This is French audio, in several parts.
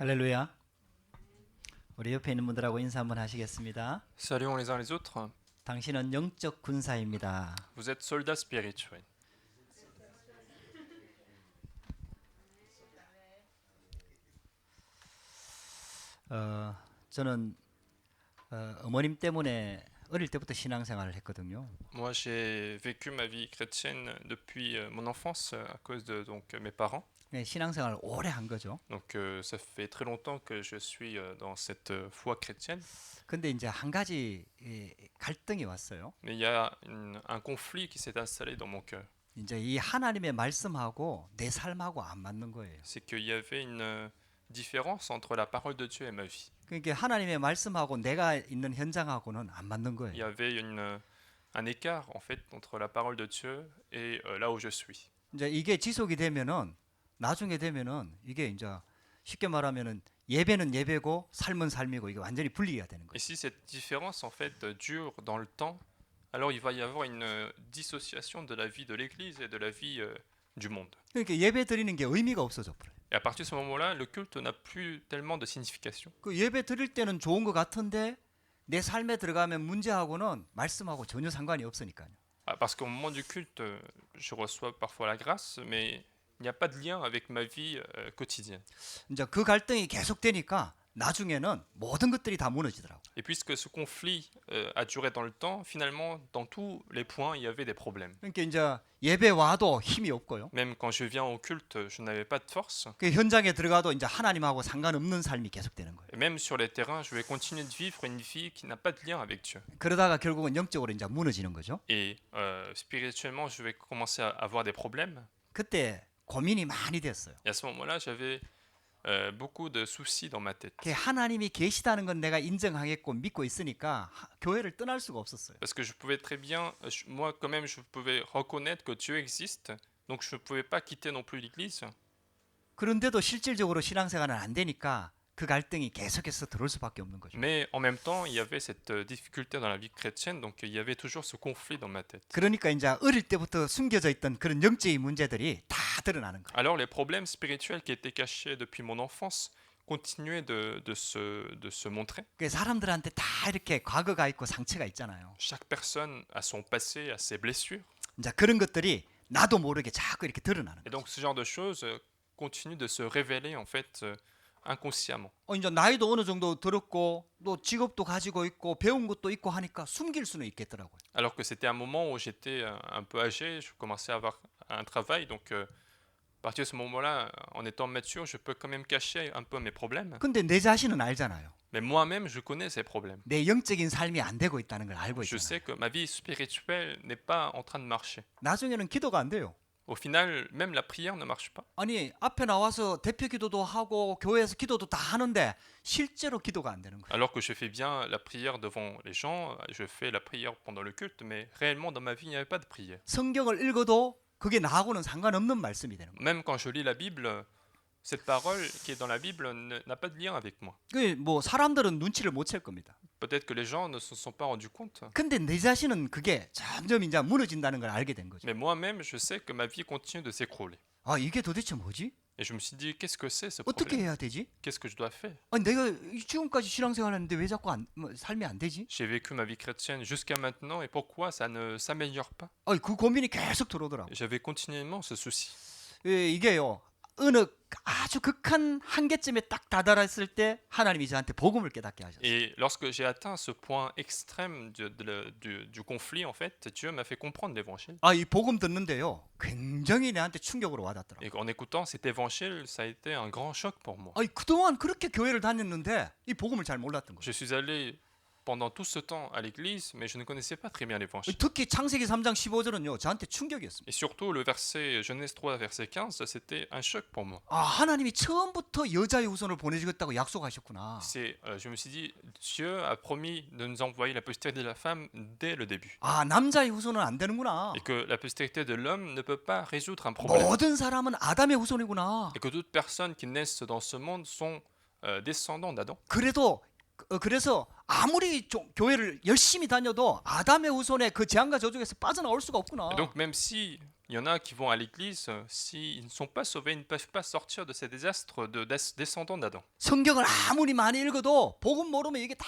할렐루야. 우리 옆에 있는 분들하고 인사 한번 하시겠습니다. Saluons les uns les autres. 당신은 영적 군사입니다. Vous êtes soldats spirituels. 저는 어머님 때문에 어릴 때부터 신앙생활을 했거든요. Moi, j'ai vécu ma vie chrétienne depuis mon enfance à cause de mes parents. 네, 신앙생활을 오래 한 거죠. Donc, ça fait très longtemps que je suis dans cette foi chrétienne. 근데 이제 한 가지 갈등이 왔어요. Mais il y a un conflit qui s'est installé dans mon cœur. 이제 이 하나님의 말씀하고 내 삶하고 안 맞는 거예요. C'est qu'il y avait une différence entre la parole de Dieu et ma vie. 그러니까 하나님의 말씀하고 내가 있는 현장하고는 안 맞는 Il y 거예요. avait un écart en fait entre la parole de Dieu et là où je suis. 이제 이게 지속이 되면은 나중에 되면은 이게 이제 쉽게 말하면은 예배는 예배고 삶은 삶이고 이게 완전히 분리해야 되는 거예요. Et si cette différence en fait dure dans le temps, alors il va y avoir une dissociation de la vie de l'Église et de la vie du monde. 그러니까 예배 드리는 게 의미가 없어져 버려요. Et à partir de ce moment-là, le culte n'a plus tellement de signification. 그 예배 드릴 때는 좋은 것 같은데 내 삶에 들어가면 문제하고는 말씀하고 전혀 상관이 없으니까요. Parce qu'au moment du culte, je reçois parfois la grâce, mais il n'y a pas de lien avec ma vie quotidienne. 이제 그 갈등이 계속되니까 나중에는 모든 것들이 다 무너지더라고. Et puisque ce conflit a duré dans le temps, finalement, dans tous les points, il y avait des problèmes. 그러니까 이제 예배 와도 힘이 없고요. Même quand je viens au culte, je n'avais pas de force. 그 현장에 들어가도 이제 하나님하고 상관없는 삶이 계속되는 거예요. Et même sur les terrains, je vais continuer de vivre une vie qui n'a pas de lien avec Dieu. 그러다가 결국은 영적으로 이제 무너지는 거죠. Et spirituellement, je vais commencer à avoir des problèmes. 그때 고민이 많이 됐어요. Et à ce moment-là, j'avais beaucoup de soucis dans ma tête. 그 하나님이 계시다는 건 내가 인정하겠고 믿고 있으니까 교회를 떠날 수가 없었어요. Parce que je pouvais très bien, moi quand même, je pouvais reconnaître que Dieu existe. Donc je ne pouvais pas quitter non plus l'Église. 그런데도 실질적으로 신앙생활은 안 되니까 그 갈등이 계속해서 들어올 수밖에 없는 거죠. Mais en même temps, il y avait cette difficulté dans la vie chrétienne. Donc il y avait toujours ce conflit dans ma tête. 그러니까 이제 어릴 때부터 숨겨져 있던 그런 영적인 문제들이 다 드러나는 거예요. Alors les problèmes spirituels qui étaient cachés depuis mon enfance continuaient de se montrer. 그 사람들한테 다 이렇게 과거가 있고 상처가 있잖아요. Chaque personne a son passé, a ses blessures. 이제 그런 것들이 나도 모르게 자꾸 이렇게 드러나는 Et 거예요. donc ce genre de choses continue de se révéler en fait inconsciemment. 이제 나이도 어느 정도 들었고 또 직업도 가지고 있고 배운 것도 있고 하니까 숨길 수는 있겠더라고요. Alors que c'était un moment où j'étais un peu âgé, je commençais à avoir un travail, donc à partir de ce moment-là, en étant mature, je peux quand même cacher un peu mes problèmes. 근데 내 자신은 알잖아요. Mais moi-même, je connais ces problèmes. 내 영적인 삶이 안 되고 있다는 걸 알고 Je 있잖아요. sais que ma vie spirituelle n'est pas en train de marcher. 나중에는 기도가 안 돼요. Au final, même la prière ne marche pas. 아니 앞에 나와서 대표 기도도 하고 교회에서 기도도 다 하는데 실제로 기도가 안 되는 거예요. Alors que je fais bien la prière devant les gens, je fais la prière pendant le culte, mais réellement dans ma vie, il n'y avait pas de prière. 성경을 읽어도 그게 나하고는 상관없는 말씀이 되는 거예요. Même quand je lis la Bible, cette parole qui est dans la Bible n'a pas de lien avec moi. 그 뭐 사람들은 눈치를 못 챌 겁니다. Peut-être que les gens ne se sont pas rendus compte. 근데 내 자신은 그게 점점 이제 무너진다는 걸 알게 된 거죠. Mais moi-même, je sais que ma vie continue de s'écrouler. 아 이게 도대체 뭐지? Et je me suis dit, qu'est-ce que c'est ce 어떻게 problème? 해야 되지? Qu'est-ce que je dois faire? 아니 내가 지금까지 신앙생활했는데 왜 자꾸 삶이 안 되지? J'ai vécu ma vie chrétienne jusqu'à maintenant et pourquoi ça ne s'améliore pas? 아니 그 고민이 계속 들어오더라고. J'avais continuellement ce souci. 이게요 어느 아주 극한 한계점에 딱 다다랐을 때 하나님이 저한테 복음을 깨닫게 하셨어요. Et lorsque j'ai atteint ce point extrême du conflit, en fait, Dieu m'a fait comprendre l'évangile. 이 복음 듣는데요 굉장히 내한테 충격으로 와닿더라고. Et en écoutant cet évangile, ça a été un grand choc pour moi. 그동안 그렇게 교회를 다녔는데 이 복음을 잘 몰랐던 거예요. Je suis allé pendant tout ce temps à l'église, mais je ne connaissais pas très bien l'évangile. 특히 창세기 3장 15절은요 저한테 충격이었습니다. Et surtout, le verset Genèse 3, verset 15, c'était un choc pour moi. 하나님이 처음부터 여자의 후손을 보내주겠다고 약속하셨구나. Je me suis dit, Dieu a promis de nous envoyer la postérité de la femme dès le début. 남자의 후손은 안 되는구나. Et que la postérité de l'homme ne peut pas résoudre un problème. 모든 사람은 아담의 후손이구나. Et que toutes personnes qui naissent dans ce monde sont descendants d'Adam. 그래서 아무리 교회를 열심히 다녀도 아담의 후손의 그 재앙과 저주에서 빠져나올 수가 없구나. Et donc même si il y en a qui vont à l'église, s'ils ne sont pas sauvés, ils ne peuvent pas sortir de ces désastres de descendants d'Adam. 성경을 아무리 많이 읽어도 복음 모르면 이게 다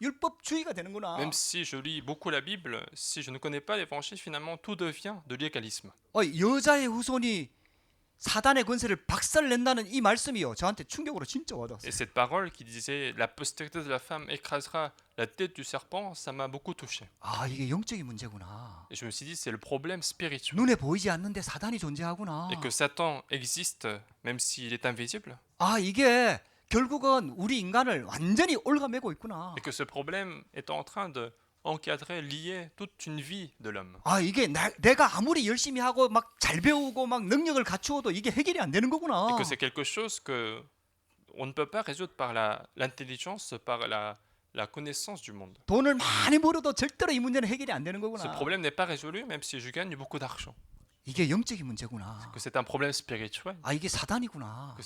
율법주의가 되는구나. Même si je lis beaucoup la Bible, si je ne connais pas l'évangile, finalement, tout devient de légalisme. 여자의 후손이 사단의 권세를 박살낸다는 이 말씀이요, 저한테 충격으로 진짜 Et 와닿았어요. cette parole qui disait « La postérité de la femme écrasera la tête du serpent », ça m'a beaucoup touché. 아, 이게 영적인 문제구나. Et je me suis dit, c'est le problème spirituel. 눈에 보이지 않는데 사단이 존재하구나. Et que Satan existe, même s'il est invisible. 아, 이게 결국은 우리 인간을 완전히 올가매고 있구나. Et que ce problème est en train de encadrer, lier toute une vie de l'homme. 아, 이게 내가 아무리 열심히 하고 막 잘 배우고 막 능력을 갖추어도 이게 해결이 안 되는 거구나. Et que c'est quelque chose que on ne peut pas résoudre par l'intelligence, par la connaissance du monde. 돈을 많이 벌어도 절대로 이 문제는 해결이 안 되는 Ce 거구나. problème n'est pas résolu, même si je gagne beaucoup d'argent. 이게 영적인 문제구나. Que c'est un problème spirituel, 아, 이게 사단이구나. que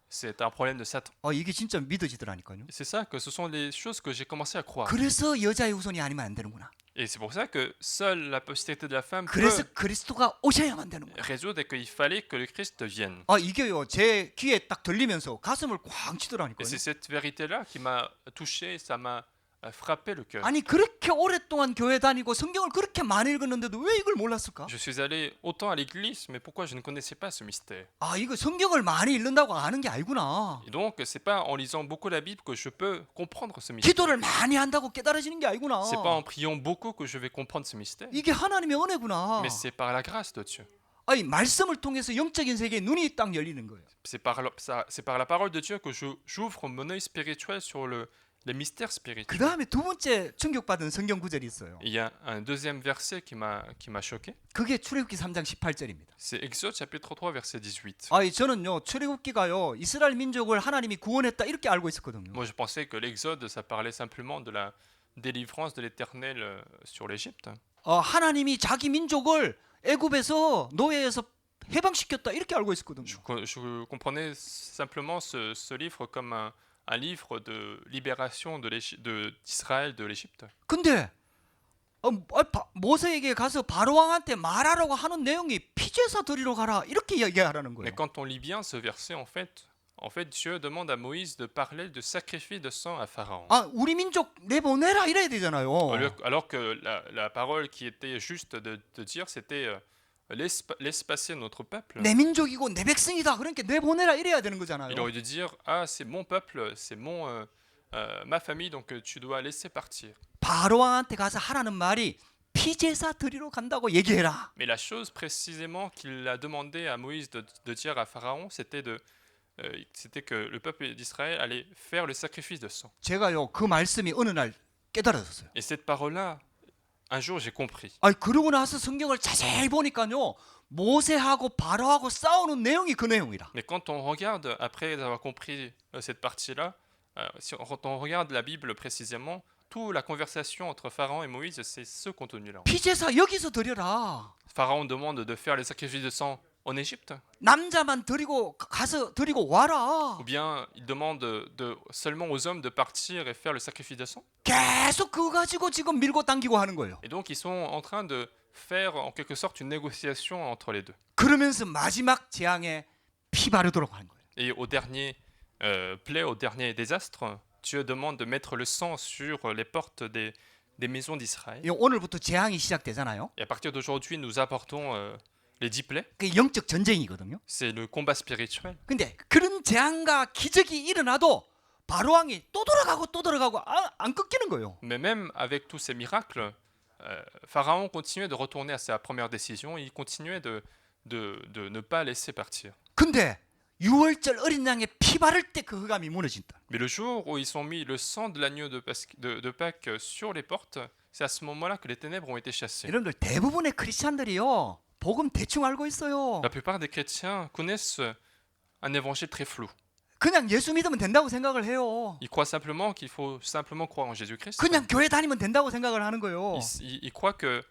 c'est un problème de Satan. 이게 진짜 믿어지더라니까요. Et c'est ça, que ce sont les choses que j'ai commencé à croire. 그래서 여자의 후손이 아니면 안 되는구나. Et c'est pour ça que seule la postérité de la femme 그래서 peut 그리스도가 오셔야만 되는구나. résoudre et qu'il fallait que le Christ vienne. 아, 이게요, 제 귀에 딱 들리면서 가슴을 쾅 Et 치더라니까요. c'est cette vérité-là qui m'a touché, ça m'a frappé le cœur. 아니, 그렇게 오랫동안 교회 다니고 성경을 그렇게 많이 읽었는데도 왜 이걸 몰랐을까? Je suis allé autant à l'église, mais pourquoi je ne connaissais pas ce mystère? 아, 이거 성경을 많이 읽는다고 아는 게 아니구나. Et donc, c'est pas en lisant beaucoup la Bible que je peux comprendre ce mystère. 기도를 많이 한다고 깨달아지는 게 아니구나. C'est pas en priant beaucoup que je vais comprendre ce mystère, 이게 하나님의 은혜구나. mais c'est par la grâce de Dieu. 아니, 말씀을 통해서 영적인 세계에 눈이 딱 열리는 거예요. C'est par la parole de Dieu que j'ouvre mon œil spirituel sur les mystères 그 spirituels. 다음에 두 번째 충격받은 성경 구절이 있어요. Il y a un deuxième verset qui m'a choqué. 그게 출애굽기 3장 18절입니다. C'est Exode chapitre 3 verset 18. 아니, 저는요, 출애굽기가요, 이스라엘 민족을 하나님이 구원했다 이렇게 알고 있었거든요. Moi, je pensais que l'Exode, ça parlait simplement de la délivrance de l'Éternel sur l'Égypte. 하나님이 자기 민족을 애굽에서 노예에서 해방시켰다 이렇게 알고 있었거든요. Je comprenais simplement ce livre comme un livre de libération d'Israël de l'Égypte. 근데 모세에게 가서 바로 왕한테 말하라고 하는 내용이 피제사 드리러 가라 이렇게 얘기하라는 Mais 거예요. quand on lit bien ce verset, en fait, Dieu demande à Moïse de parler de sacrifice de sang à Pharaon. 아, 우리 민족 내보내라 이래야 되잖아요. Alors que la parole qui était juste de dire, c'était laisse passer notre peuple. 내 민족이고 내 백성이다. 그러니까 내보내라 이래야 되는 Il 거잖아요. aurait dû dire, ah, c'est mon peuple, c'est ma famille, donc tu dois laisser partir. 바로 왕한테 가서 하라는 말이 피제사 드리러 간다고 얘기해라. Mais la chose précisément qu'il a demandé à Moïse de dire à Pharaon, c'était que le peuple d'Israël allait faire le sacrifice de sang. 제가요, 그 말씀이 어느 날 깨달았어요. Et cette parole-là, un jour j'ai compris. 아니, 그러고 나서 성경을 자세히 보니까요, 모세하고 바로하고 싸우는 내용이 그 내용이라. Mais quand on regarde, après avoir compris cette partie-là, quand on regarde la Bible précisément, toute la conversation entre Pharaon et Moïse, c'est ce contenu-là. 피제사 여기서 드려라. Pharaon demande de faire les sacrifices de sang en Égypte, 남자만 가서 드리고 와라. ou bien il demande seulement aux hommes de partir et faire le sacrifice de sang. 계속 그거 가지고 지금 밀고 당기고 하는 거예요. Et donc ils sont en train de faire en quelque sorte une négociation entre les deux. 그러면서 마지막 재앙에 피 바르도록 하는 거예요. Et au dernier plaie, au dernier désastre, Dieu demande de mettre le sang sur les portes des maisons d'Israël. 오늘부터 재앙이 시작되잖아요. Et à partir d'aujourd'hui, nous apportons les 10 plaies. 그게 영적 전쟁이거든요. C'est le combat spirituel. 근데 그런 재앙과 기적이 일어나도 바로 왕이 또 돌아가고 안 꺾이는 거예요. Mais même avec tous ces miracles, Pharaon continuait de retourner à sa première décision. Il continuait de ne pas laisser partir. 근데 6월절 어린 양의 피 바를 때 그 흑암이 무너진다. Mais le jour où ils ont mis le sang de l'agneau de Pâques sur les portes, c'est à ce moment-là que les ténèbres ont été chassées. 여러분들 대부분의 크리스찬들이요, 복음 대충 알고 있어요. La plupart des chrétiens connaissent un évangile très flou. 그냥 예수 믿으면 된다고 생각을 해요. Ils croient simplement qu'il faut simplement croire en Jésus-Christ. 그냥 교회 다니면 된다고 생각을 하는 거예요. Ils croient que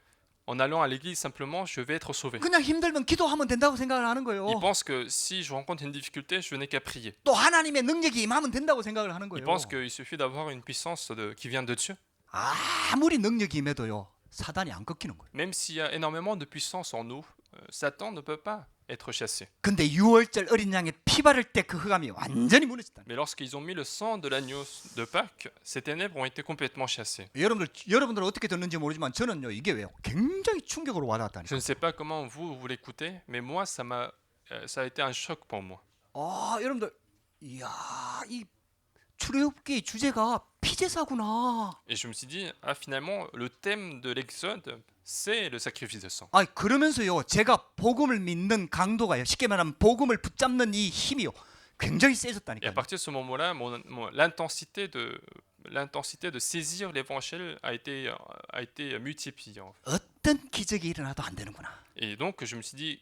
en allant à l'église simplement, je vais être sauvé. 그냥 힘들면 기도하면 된다고 생각을 하는 거예요. Ils pensent que si je rencontre une difficulté, je n'ai qu'à prier. 또 하나님의 능력이 임하면 된다고 생각을 하는 Ils 거예요. pensent qu'il suffit d'avoir une puissance qui vient de Dieu. 아무리 능력이 임해도요, 사단이 안 꺾이는 거예요. Même s'il y a énormément de puissance en nous, Satan ne peut pas être chassé. 근데 유월절 어린 양의 피 바를 때 그 흑암이 완전히 무너졌다. Mais lorsqu'ils ont mis le sang de l'agneau de Pâques, ces ténèbres ont été complètement chassées. 여러분들 어떻게 듣는지 모르지만 저는요 이게 왜요? 굉장히 충격으로 와닿았다니까. Je ne sais pas comment vous l'écoutez, mais moi, ça a été un choc pour moi. 여러분들, 이야, 이 출애굽기 주제가 피제사구나. Et je me suis dit, finalement, le thème de l'Exode, c'est le sacrifice de sang. 그러면서요, 제가 복음을 믿는 강도가요, 쉽게 말하면 복음을 붙잡는 이 힘이요, 굉장히 Et à 세졌다니까요. partir de ce moment-là, l'intensité de saisir l'évangile a été multipliée. En fait. 어떤 기적이 일어나도 안 되는구나. Et donc, je me suis dit,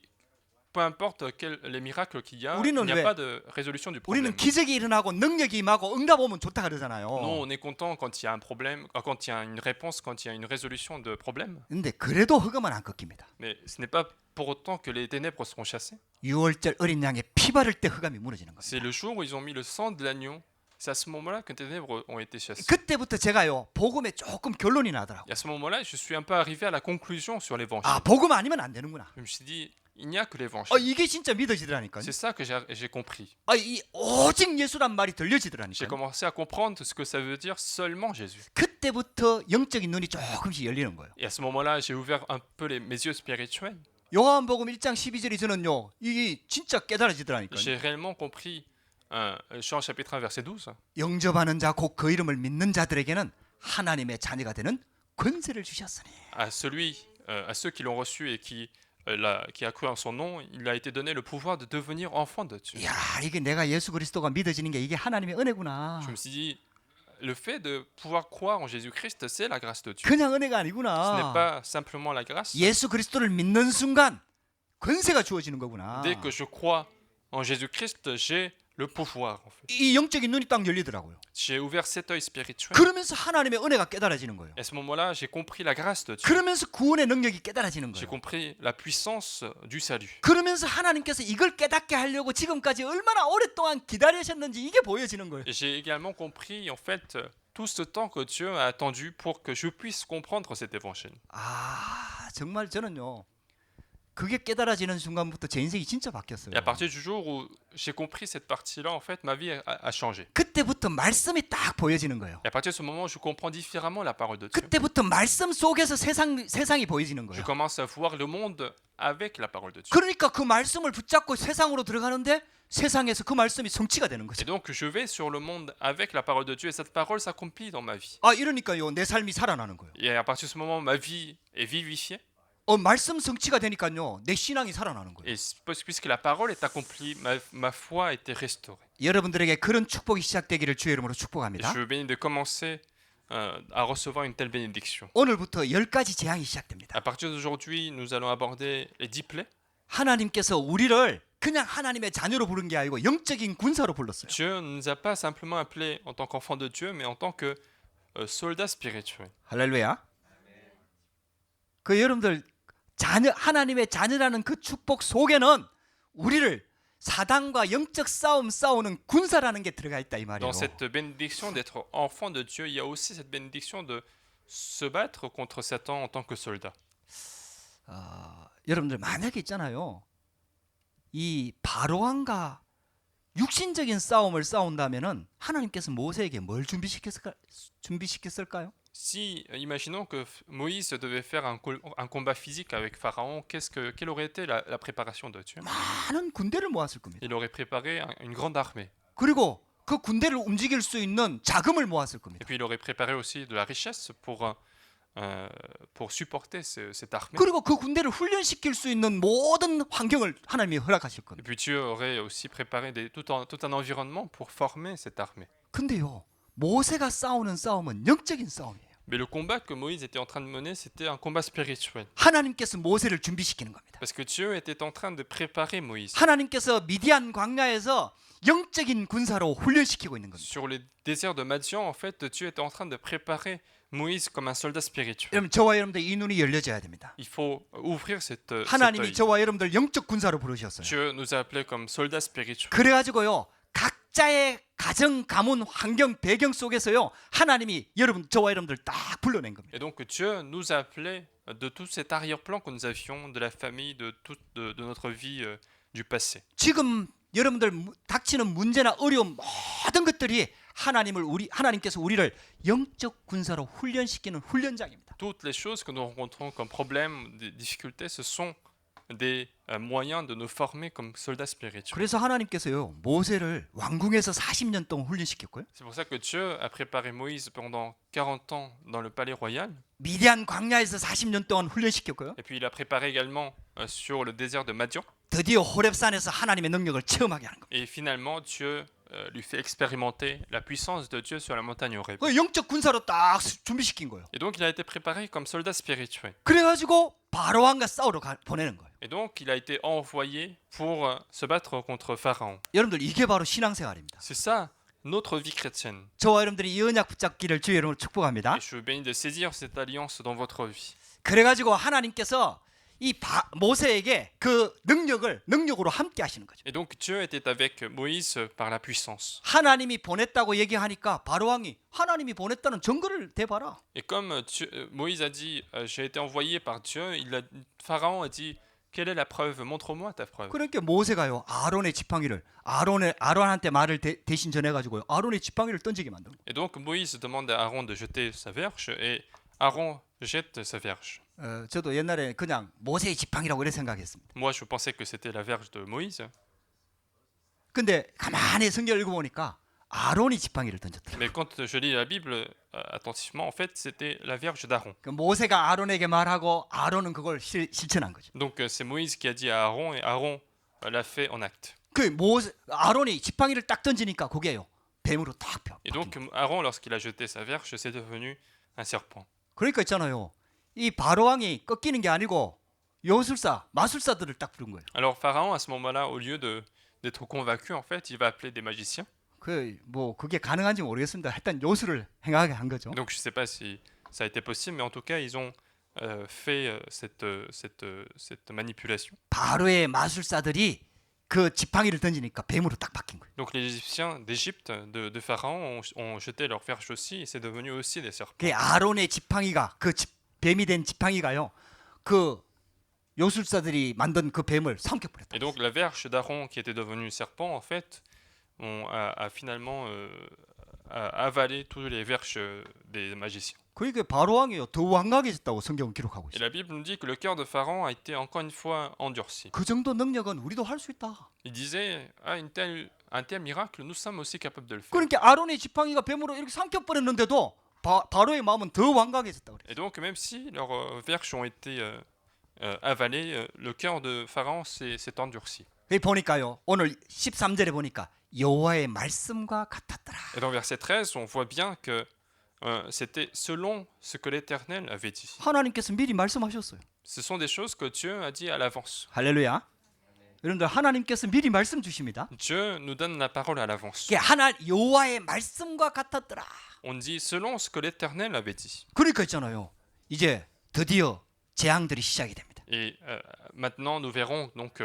peu importe les miracles qu'il y a, 우리는 il n'y a 왜- pas de résolution du problème. 우리는 기적이 일어나고 능력이 임하고 응답 오면 좋다 그러잖아요. Nous, on est content quand il y a un problème, quand il y a une réponse, quand il y a une résolution de problème. 근데 그래도 흑암은 안 꺾입니다. Mais ce n'est pas pour autant que les ténèbres seront chassées. 유월절 어린 양의 피 바를 때 흑암이 무너지는 겁니다. C'est le jour où ils ont mis le sang de l'agneau. C'est à ce moment-là que les ténèbres ont été chassées. 그때부터 제가요 복음에 조금 결론이 나더라고. Et à ce moment-là, je suis un peu arrivé à la conclusion sur l'évangile. 복음 아니면 안 되는구나. Je me suis dit, il n'y a que l'évangile. 이게 진짜 믿어지더라니까요. C'est ça que j'ai compris. 이 오직 예수란 말이 J'ai 들려지더라니까요. commencé à comprendre ce que ça veut dire seulement Jésus. 그때부터 영적인 눈이 조금씩 열리는 거예요. Et à ce moment-là, j'ai ouvert un peu mes yeux spirituels. 요한복음 1장 12절이 저는요 이게 진짜 깨달아지더라니까요. J'ai réellement compris Jean chapitre 1 verset 12. 영접하는 자 곧 그 이름을 믿는 자들에게는 하나님의 자녀가 되는 권세를 주셨으니. À ceux qui l'ont reçu et qui a cru en son nom, il a été donné le pouvoir de devenir enfant de Dieu. 이야, 이게 내가 예수 그리스도가 믿어지는 게 이게 하나님의 은혜구나. Je me suis dit, le fait de pouvoir croire en Jésus-Christ, c'est la grâce de Dieu. 그냥 은혜가 Ce n'est 아니구나. pas simplement la grâce. 예수 그리스도를 믿는 순간 권세가 주어지는 거구나. Dès que je crois en Jésus-Christ, j'ai le pouvoir. En fait. 이 영적인 눈이 딱 열리더라고요. J'ai ouvert cet œil spirituel. 그러면서 하나님의 은혜가 깨달아지는 거예요. Et à ce moment-là, j'ai compris la grâce de Dieu. 그러면서 구원의 능력이 깨달아지는 J'ai 거예요. compris la puissance du salut. 그러면서 하나님께서 이걸 깨닫게 하려고 지금까지 얼마나 오랫동안 기다리셨는지 이게 보여지는 거예요. Et j'ai également compris, en fait, tout ce temps que Dieu a attendu pour que je puisse comprendre cet évangile. 정말 저는요. 그게 깨달아지는 순간부터 제 인생이 진짜 바뀌었어요. Et à partir du jour où j'ai compris cette partie-là, en fait, ma vie a changé. 그때부터 말씀이 딱 보여지는 거예요. Et à partir de ce moment, je comprends différemment la parole de Dieu. 그때부터 말씀 속에서 세상이 보여지는 Je 거예요. commence à voir le monde avec la parole de Dieu. 그러니까 그 말씀을 붙잡고 세상으로 들어가는데 세상에서 그 말씀이 성취가 되는 Et 거죠. donc, je vais sur le monde avec la parole de Dieu et cette parole s'accomplit dans ma vie. 이러니까요. 내 삶이 살아나는 거예요. Et à partir de ce moment, ma vie est vivifiée. 말씀 성취가 되니까요. 내 신앙이 살아나는 거예요. Et puisque la parole est accomplie, ma foi a été restaurée. 여러분들에게 그런 축복이 시작되기를 주의 이름으로 Et 축복합니다. je veux bénir de commencer à recevoir une telle bénédiction. 오늘부터 10가지 재앙이 시작됩니다. À partir d'aujourd'hui, nous allons aborder les 10 plaies. 하나님께서 우리를 그냥 하나님의 자녀로 부른 게 아니고 영적인 군사로 불렀어요. Dieu ne nous a pas simplement appelés en tant qu'enfants de Dieu, mais en tant que soldats spirituels. 할렐루야. 그 여러분들 하나님의 자녀라는 그 축복 속에는 우리를 사단과 영적 싸우는 군사라는 게 들어가 있다 이 말이에요. Dans cette bénédiction d'être enfant de Dieu, il y a aussi cette bénédiction de se battre contre Satan en tant que soldat. 여러분들 만약에 있잖아요. 이 바로왕과 육신적인 싸움을 싸운다면은 하나님께서 모세에게 뭘 준비시켰을까요? Si, imaginons que Moïse devait faire un combat physique avec Pharaon, quelle aurait été la préparation de Dieu? 많은 군대를 모았을 겁니다. Il aurait préparé une grande armée. 그리고 그 군대를 움직일 수 있는 자금을 모았을 Et 겁니다. puis il aurait préparé aussi de la richesse pour supporter cette armée. 그리고 그 군대를 훈련시킬 수 있는 모든 환경을 하나님이 허락하실 Et 겁니다. puis Dieu aurait aussi préparé tout un environnement pour former cette armée. 근데요, 모세가 싸우는 싸움은 영적인 싸움이에요. Mais le combat que Moïse était en train de mener, c'était un combat spirituel. 하나님께서 모세를 준비시키는 겁니다. Parce que Dieu était en train de préparer Moïse. 하나님께서 미디안 광야에서 영적인 군사로 훈련시키고 있는 겁니다. Sur les déserts de Madian, en fait, Dieu était en train de préparer Moïse comme un soldat spirituel. 여러분, 저와 여러분들 이 눈이 열려져야 됩니다. Il faut ouvrir cet 하나님이 œil. 저와 여러분들 영적 군사로 부르셨어요. Dieu nous a appelés comme soldats spirituels. 그래가지고요, 가정, 가문, 환경, 배경 속에서요 하나님이 저와 여러분들 딱 불러낸 겁니다. Et donc Dieu nous a appelés de tout cet arrière-plan que nous avions, de la famille, de notre vie du passé. 지금 여러분들 닥치는 문제나 어려움 모든 것들이 하나님께서 우리를 영적 군사로 훈련시키는 훈련장입니다. Toutes les choses que nous rencontrons comme problèmes, des difficultés, ce sont des moyens de nous former comme soldats spirituels. 그래서 하나님께서요 모세를 왕궁에서 40년 동안 훈련시켰고요. C'est pour ça que Dieu a préparé Moïse pendant 40 ans dans le palais royal. 미디안 광야에서 40년 동안 훈련시켰고요. Et puis il a préparé également sur le désert de Madian. 드디어 호렙산에서 하나님의 능력을 체험하게 하는 겁니다. Et finalement, Dieu lui fait expérimenter la puissance de Dieu sur la montagne Horeb. 그 영적 군사로 딱 준비시킨 거예요. Et donc il a été préparé comme soldat spirituel. 그래가지고 바로 왕과 싸우러 보내는 거예요. Et donc il a été envoyé pour se battre contre Pharaon. 여러분들 이게 바로 신앙생활입니다. C'est ça notre vie chrétienne. 저와 여러분들이 이 언약 붙잡기를 주의 이름으로 축복합니다. Et je vous bénis de saisir cette alliance dans votre vie. 그래가지고 하나님께서 이 모세에게 그 능력으로 함께 하시는 거죠. Et donc Dieu était avec Moïse par la puissance. 하나님이 보냈다고 얘기하니까 바로 왕이 하나님이 보냈다는 증거를 대봐라. Et comme Moïse a dit j'ai été envoyé par Dieu, Pharaon a dit quelle est la preuve? Montre-moi ta preuve. 그러니까 모세가요 아론의 지팡이를 아론한테 말을 대신 전해가지고요 아론의 지팡이를 던지게 만든 거예요. Et donc Moïse demande à Aaron de jeter sa verge et Aaron jette sa verge. 저도 옛날에 그냥 모세의 지팡이라고 이렇게 생각했습니다. Moi je pensais que c'était la verge de Moïse. 근데 가만히 성경을 읽어보니까 아론이 지팡이를 던졌더라고요. Mais quand je lis la Bible attentivement, en fait, c'était la verge d'Aaron. 그 모세가 아론에게 말하고 아론은 그걸 실천한 거죠. Donc c'est Moïse qui a dit à Aaron et Aaron l'a fait en acte. 아론이 지팡이를 딱 던지니까 그게요 뱀으로 딱 펴. Et donc Aaron, lorsqu'il a jeté sa verge, c'est devenu un serpent. 그러니까 있잖아요. 이 바로 왕이 꺾이는 게 아니고 마술사들을 딱 부른 거예요. Alors Pharaon, à ce moment-là, au lieu d'être convaincu, en fait, il va appeler des magiciens. 그게 가능한지 모르겠습니다. 일단 요술을 행하게 한 거죠. Donc je ne sais pas si ça a été possible, mais en tout cas, ils ont fait cette manipulation. 바로의 마술사들이 그 지팡이를 던지니까 뱀으로 딱 바뀐 거예요. Donc les Égyptiens d'Égypte, de Pharaon, ont jeté leur verge aussi, et c'est devenu aussi des serpents. 그 아론의 지팡이가 뱀이 된 지팡이가요. 그 요술사들이 만든 그 뱀을 삼켜버렸다. Et donc la verge d'Aaron qui était devenue serpent, en fait, a finalement avalé toutes les verges des magiciens. 그러니까 바로 왕이요 더 완강해졌다고 성경은 기록하고 Et 있어요. la Bible nous dit que le cœur de Pharaon a été encore une fois endurci. 그 정도 능력은 우리도 할 수 있다. Il disait un tel miracle, nous sommes aussi capables de le faire. 그러니까 아론의 지팡이가 뱀으로 이렇게 삼켜버렸는데도 바로의 마음은 더 완강해졌다 그래요. Et donc même si leurs verges ont été avalées, le cœur de Pharaon s'est endurci. 보니까요 오늘 13절에 보니까 여호와의 말씀과 같았더라. Et dans verset 13, on voit bien que c'était selon ce que l'Éternel avait dit. 하나님께서 미리 말씀하셨어요. Ce sont des choses que Dieu a dit à l'avance. 할렐루야. 여러분들 하나님께서 미리 말씀 주십니다. Dieu nous donne la parole à l'avance. 여호와의 말씀과 같았더라. On dit selon ce que l'Éternel avait dit. 그러니까 있잖아요. 이제 드디어 재앙들이 시작이 됩니다. Et maintenant, nous verrons donc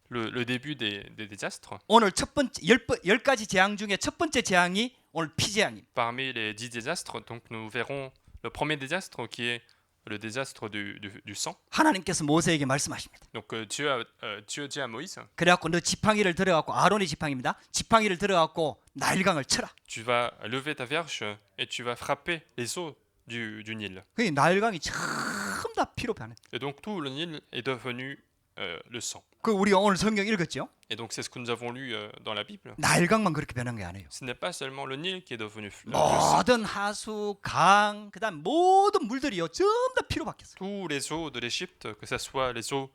le début des désastres. 오늘 첫 번째 10가지 재앙 중에 첫 번째 재앙이 오늘 피재앙입니다. Parmi les 10 désastres, donc nous verrons le premier désastre qui est le désastre du sang. 하나님께서 모세에게 말씀하십니다. Donc Dieu dit à Moïse, 그래갖고 너 지팡이를 들어갖고 아론의 지팡이입니다. 지팡이를 들어갖고 나일강을 쳐라. tu vas lever ta verge et tu vas frapper les eaux du Nil. 그 나일강이 전부 다 피로 변해. Et donc tout le Nil est devenu le sang. 그 우리가 오늘 성경 읽었죠? Et donc c'est ce que nous avons lu dans la Bible. 나일강만 그렇게 변한 게 아니에요. Ce n'est pas seulement le Nil qui est devenu le sang. 모든 하수, 강, 그다음 모든 물들이요 전부 다 피로 바뀌었어요. Tous les eaux de l'Égypte, que ce soit les eaux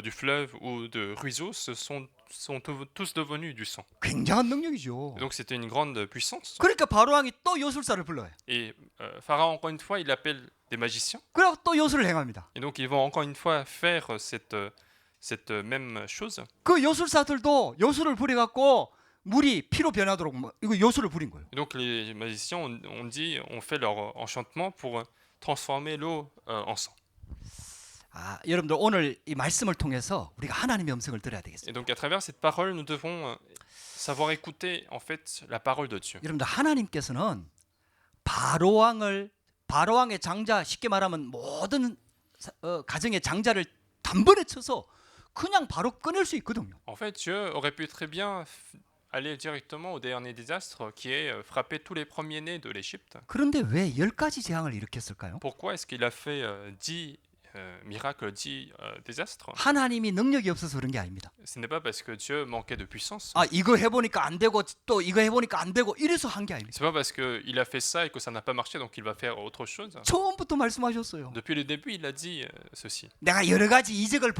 du fleuve ou de ruisseaux, sont tous devenus du sang. 굉장한 능력이죠. Et donc c'était une grande puissance. 그러니까 바로 왕이 또 요술사를 불러요. Et Pharaon, encore une fois, il appelle des magiciens. 그리고 또 요술을 행합니다. Et donc ils vont encore une fois faire cette même chose. 그 요술사들도 요술을 부려갖고 물이 피로 변하도록 이거 요술을 부린 거예요. Et donc les magiciens on fait leur enchantement pour transformer l'eau en sang. 여러분들 오늘 이 말씀을 통해서 우리가 하나님의 음성을 들어야 되겠습니다. Et donc à travers cette parole, nous devons savoir écouter en fait la parole de Dieu. 여러분들 하나님께서는 바로왕의 장자 쉽게 말하면 모든 가정의 장자를 단번에 쳐서 그냥 바로 꺼낼 수 있거든요. En fait, Dieu aurait pu très bien aller directement au dernier désastre qui est frapper tous les premiers-nés de l'Égypte. 그런데 왜 10가지 재앙을 일으켰을까요? Pourquoi est-ce qu'il a fait 10 miracles, 10 désastres? 하나님이 능력이 없어서 그런 게 아닙니다. Ce n'est pas parce que Dieu manquait de puissance. 아, 이거 해보니까 안 되고 또 이거 해보니까 안 되고 이래서 한 게 아닙니다. C'est pas parce qu'il a fait ça et que ça n'a pas marché donc il va faire autre chose. 처음부터 말씀하셨어요. Depuis le début, il a dit ceci. 내가 여러 가지 이적을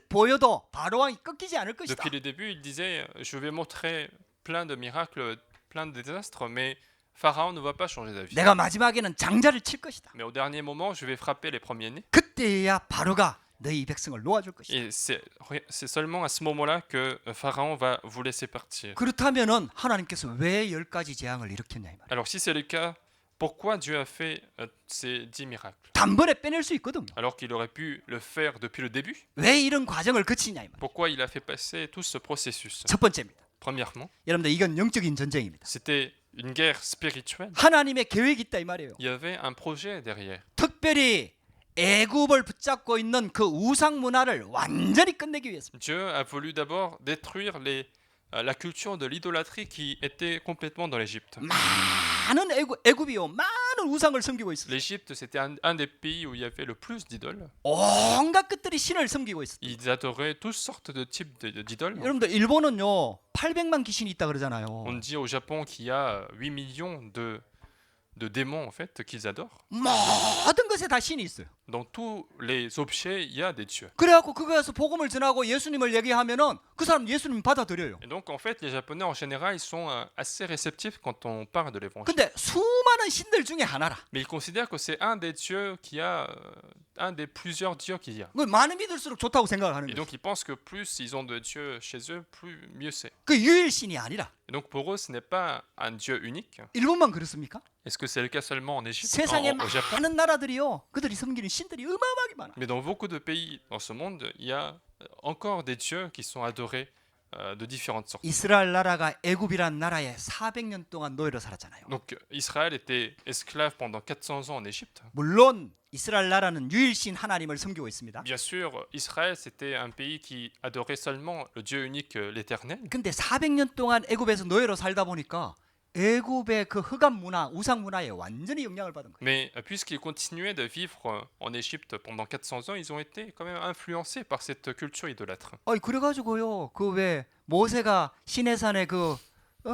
보여도 바로왕이 꺾이지 않을 것이다. Depuis le début, il disait je vais montrer plein de miracles, plein de désastres, mais Pharaon ne va pas changer d'avis. 내가 마지막에는 장자를 칠 것이다. Mais au dernier moment, je vais frapper les premiers-nés. 그때야 바로가 너희 백성을 놓아줄 것이다. Et c'est seulement à ce moment-là que Pharaon va vous laisser partir. 그렇다면은 하나님께서 왜 10가지 재앙을 일으켰냐 이 말이에요. Alors si c'est le cas, pourquoi Dieu a fait ces 10 miracles 단번에 빼낼 수 있거든요. alors qu'il aurait pu le faire depuis le début? 왜 이런 과정을 거치냐 이 말이에요. Pourquoi il a fait passer tout ce processus? 첫 번째입니다. Premièrement, 여러분들 이건 영적인 전쟁입니다. c'était une guerre spirituelle. 하나님의 계획이 있다 이 말이에요. Il y avait un projet derrière. 특별히 애굽을 붙잡고 있는 그 우상 문화를 완전히 끝내기 위해서입니다. Dieu a voulu d'abord détruire la culture de l'idolâtrie qui était complètement dans l'Égypte. 많은 애굽이요, 많은 우상을 섬기고 있어요. L'Égypte, c'était un des pays où il y avait le plus d'idoles. 온갖 것들이 신을 섬기고 있어요. Ils adoraient toutes sortes de types d'idoles. 여러분들 일본은요 800만 귀신이 있다 그러잖아요. On dit au Japon qu'il y a 8 millions de démons en fait qu'ils adorent. 모든 것에 다 신이 있어요. Dans tous les objets, il y a des dieux. 그래갖고 그거에서 복음을 전하고 예수님을 얘기하면은 그 사람 예수님 받아들여요. Et donc en fait, les Japonais en général, ils sont assez réceptifs quand on parle de l'évangile. 근데 수많은 신들 중에 하나라. Mais ils considèrent que c'est un des dieux qui a, un des plusieurs dieux qu'il y a. 그 많이 믿을수록 좋다고 생각을 하는 Et 거예요. donc ils pensent que plus ils ont de dieux chez eux, plus mieux c'est. 그 유일신이 아니라. Et donc pour eux, ce n'est pas un dieu unique. 일본만 그렇습니까? Est-ce que c'est le cas seulement en Égypte, 세상에 au Japon? 많은 나라들이요. 그들이 섬기는 신들이 어마어마하게 많아. Mais dans beaucoup de pays dans ce monde, il y a encore des dieux qui sont adorés de différentes sortes. 이스라엘 나라가 애굽이란 나라에 400년 동안 노예로 살았잖아요. Donc Israël était esclave pendant 400 ans en Égypte. 물론 이스라엘 나라는 유일신 하나님을 섬기고 있습니다. Bien sûr, Israël c'était un pays qui adorait seulement le Dieu unique, l'Éternel. 근데 400년 동안 애굽에서 노예로 살다 보니까 애굽의 그 흑암 문화, 우상 문화에 완전히 영향을 받은 거예요. Mais puisqu'ils continuaient de vivre en Égypte pendant 400 ans, ils ont été quand même influencés par cette culture idolâtre. 아니 그래가지고요, 그 왜 모세가 시내산에 그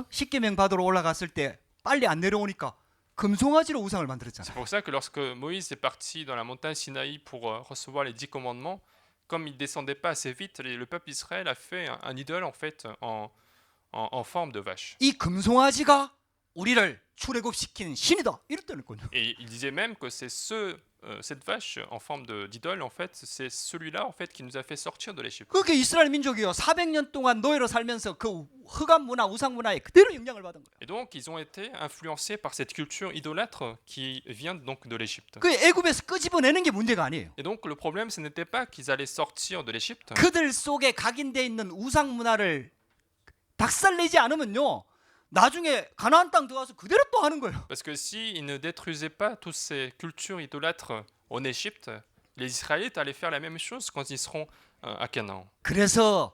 십계명 받으러 올라갔을 때 빨리 안 내려오니까 금송아지로 우상을 C'est 만들었잖아요. pour ça que lorsque Moïse est parti dans la montagne Sinaï pour recevoir les 10 commandements, comme il descendait pas assez vite, le peuple d'Israël a fait un idole en fait en forme de vache. 이 금송아지가 우리를 출애굽시키는 신이다 이랬다는 거죠. Et il disait même que c'est cette vache en forme d'idole, en fait, c'est celui-là en fait qui nous a fait sortir de l'Égypte. 그게 이스라엘 민족이요. 400년 동안 노예로 살면서 그 흑암 문화, 우상 문화에 그대로 영향을 받은 거예요. Et donc ils ont été influencés par cette culture idolâtre qui vient donc de l'Égypte. 그 애굽에서 끄집어내는 게 문제가 아니에요. Et donc le problème, ce n'était pas qu'ils allaient sortir de l'Égypte, 그들 속에 각인돼 있는 우상 문화를 박살내지 않으면요, 나중에 가나안 땅 들어가서 그대로 또 하는 거예요. parce que s'ils ne détruisaient pas toutes ces cultures idolâtres en Égypte, les Israélites allaient faire la même chose quand ils seront à Canaan. 그래서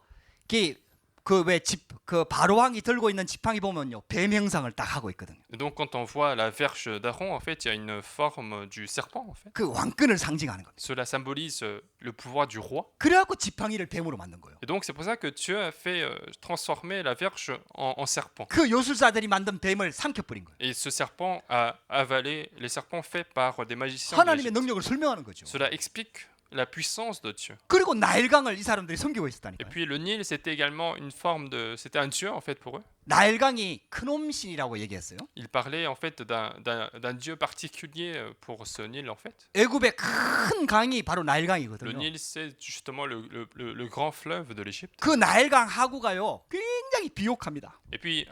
그 바로왕이 들고 있는 지팡이 보면요, 뱀 형상을 딱 하고 있거든요. Et donc quand on voit la verge d'Aaron, en fait, il y a une forme du serpent, en fait. 그 왕권을 상징하는 겁니다. Cela symbolise le pouvoir du roi. 그래갖고 지팡이를 뱀으로 만든 거예요. Et donc c'est pour ça que Dieu a fait transformer la verge en serpent. 그 요술사들이 만든 뱀을 삼켜버린 거예요. Et ce serpent a avalé les serpents faits par des magiciens de 하나님의 l'Égypte. 능력을 설명하는 거죠. Cela explique la puissance de Dieu. 그리고 나일강을 이 사람들이 섬기고 Et 있었다니까요. puis le Nil, c'était également une forme de... C'était un dieu en fait pour eux. 나일강이 큰옴신이라고 얘기했어요. Il parlait en fait d'un dieu particulier pour ce Nil en fait. 애굽의 큰 강이 바로 Le 나일강이거든요. Nil, c'est justement le grand fleuve de l'Égypte. 그 나일강 하구가요, 굉장히 비옥합니다. Et puis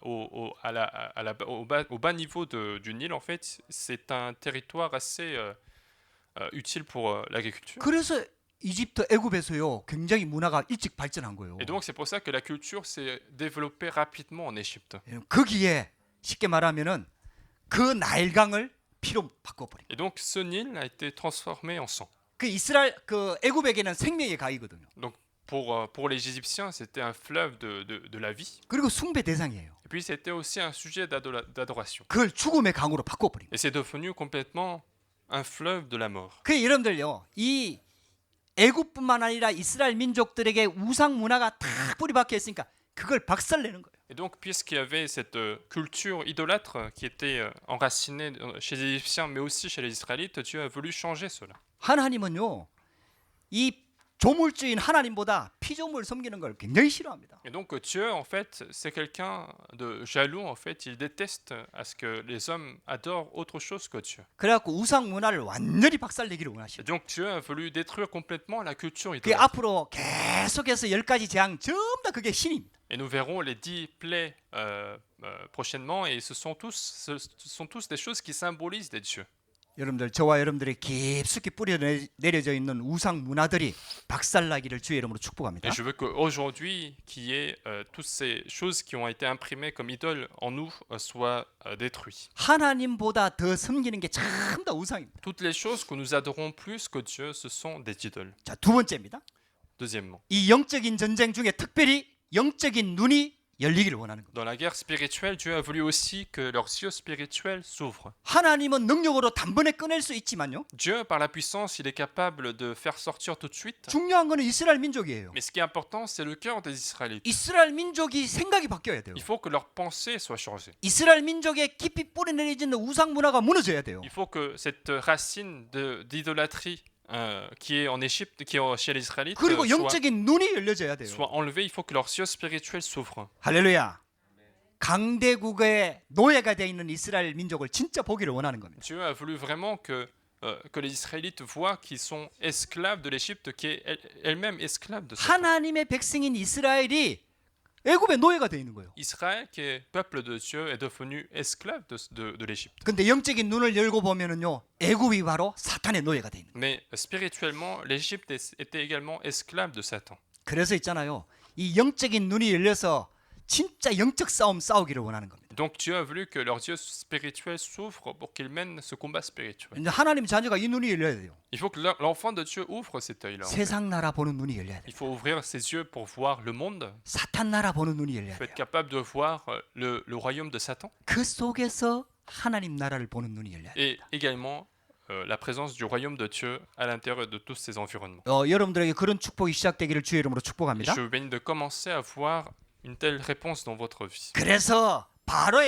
au bas niveau du Nil en fait, c'est un territoire assez utile pour l'agriculture. 그래서 이집트 애굽에서요 굉장히 문화가 일찍 발전한 거예요. Et donc c'est pour ça que la culture s'est développée rapidement en Égypte. 거기에 쉽게 말하면은 그 나일강을 피로 바꿔버린. Et donc ce Nil a été transformé en sang. 그 이스라엘 그 애굽에게는 생명의 강이거든요. Donc pour les Égyptiens, c'était un fleuve de la vie. 그리고 숭배 대상이에요. Et puis c'était aussi un sujet d'adoration. 그걸 죽음의 강으로 바꿔버린. Et c'est devenu complètement un fleuve de la mort. 그 여러분들요, 이 애굽뿐만 아니라 이스라엘 민족들에게 우상 문화가 다 뿌리 박혀 있으니까 그걸 박살내는 거예요. Et donc, puisqu'il y avait cette culture idolâtre qui était enracinée chez les Égyptiens, mais aussi chez les Israélites, Dieu a voulu changer cela. 하나님은요, 이 조물주인 하나님보다 피조물 섬기는 걸 굉장히 싫어합니다. Et donc, Dieu, en fait, c'est quelqu'un de jaloux, en fait. Il déteste à ce que les hommes adorent autre chose que Dieu. 그래갖고 우상 문화를 완전히 박살내기를 Et 원하시죠. donc, Dieu a voulu détruire complètement la culture 그 idolâtre. 앞으로 계속해서 10가지 재앙 전부 다 그게 신입니다. Et nous verrons les 10 plaies prochainement, et ce sont tous des choses qui symbolisent des dieux. 여러분들, 저와 여러분들이 깊숙이 뿌려 내려져 있는 우상 문화들이 박살나기를 주의 이름으로 축복합니다. Et je veux qu'aujourd'hui, qu'il y ait toutes ces choses qui ont été imprimées comme idoles en nous soient détruites. 하나님보다 더 섬기는 게 전부 다 우상입니다. Toutes les choses que nous adorons plus que Dieu, ce sont des idoles. 자, 두 번째입니다. Deuxièmement, 이 영적인 전쟁 중에 특별히 영적인 눈이 열리기를 원하는 겁니다. dans la guerre spirituelle, Dieu a voulu aussi que leurs yeux spirituels s'ouvrent. 하나님은 능력으로 단번에 꺼낼 수 있지만요. Dieu, par la puissance, il est capable de faire sortir tout de suite. 중요한 거는 이스라엘 민족이에요. Mais ce qui est important, c'est le cœur des Israélites. 이스라엘 민족이 생각이 바뀌어야 돼요. Il faut que leur pensée soit changée. 이스라엘 민족의 깊이 뿌리 내리지는 우상 문화가 무너져야 돼요. Il faut que cette racine d'idolâtrie qui est en Égypte, qui est chez les Israélites, 그리고 영적인 눈이 열려져야 돼요. soit enlevée. Il faut que leurs yeux spirituels s'ouvrent. 할렐루야. 강대국의 노예가 되어 있는 이스라엘 민족을 진짜 보기를 원하는 겁니다. Dieu a voulu vraiment que les Israélites voient qu'ils sont esclaves de l'Égypte, qui est elle-même esclave de Satan. 하나님의 백성인 이스라엘이 애굽의 노예가 되어 있는 거예요. Israël, qui est peuple de Dieu, est devenu esclave de l'Égypte. 근데 영적인 눈을 열고 보면은요, 애굽이 바로 사탄의 노예가 되어 있는 거예요. Mais spirituellement, l'Égypte était également esclave de Satan. 그래서 있잖아요, 이 영적인 눈이 열려서 진짜 영적 싸움 싸우기를 원하는 겁니다. Donc Dieu a voulu que leurs yeux spirituels s'ouvrent pour qu'ils mènent ce combat spirituel. 이제 하나님 자녀가 이 눈이 열려야 돼요. Il faut que l'enfant de Dieu ouvre cet œil-là. 세상 나라 보는 눈이 열려야 돼요. Il faut ouvrir ses yeux pour voir le monde. 사탄 나라 보는 눈이 열려야 Il faut 돼요. être capable de voir le royaume de Satan. 그 속에서 하나님 나라를 보는 눈이 열려야 돼요. Et également la présence du royaume de Dieu à l'intérieur de tous ces environnements. 여러분들에게 그런 축복이 시작되기를 주의 이름으로 Et 축복합니다. je vous bénis de commencer à voir une telle réponse dans votre vie. 그래서 바로